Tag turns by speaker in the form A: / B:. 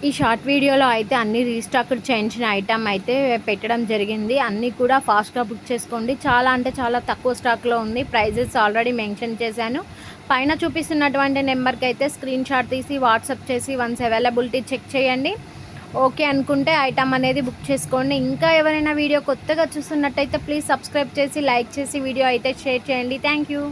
A: ఈ షార్ట్ వీడియోలో అయితే అన్ని రీస్టాక్ చేయించిన ఐటమ్ అయితే పెట్టడం జరిగింది. అన్నీ కూడా ఫాస్ట్గా బుక్ చేసుకోండి. చాలా అంటే చాలా తక్కువ స్టాక్లో ఉంది. ప్రైజెస్ ఆల్రెడీ మెన్షన్ చేశాను. పైన చూపిస్తున్నటువంటి నెంబర్కి అయితే స్క్రీన్ షాట్ తీసి వాట్సాప్ చేసి వన్స్ అవైలబిలిటీ చెక్ చేయండి. ఓకే అనుకుంటే ఐటమ్ అనేది బుక్ చేసుకోండి. ఇంకా ఎవరైనా వీడియో కొత్తగా చూస్తున్నట్టయితే ప్లీజ్ సబ్స్క్రైబ్ చేసి లైక్ చేసి వీడియో అయితే షేర్ చేయండి. Thank you.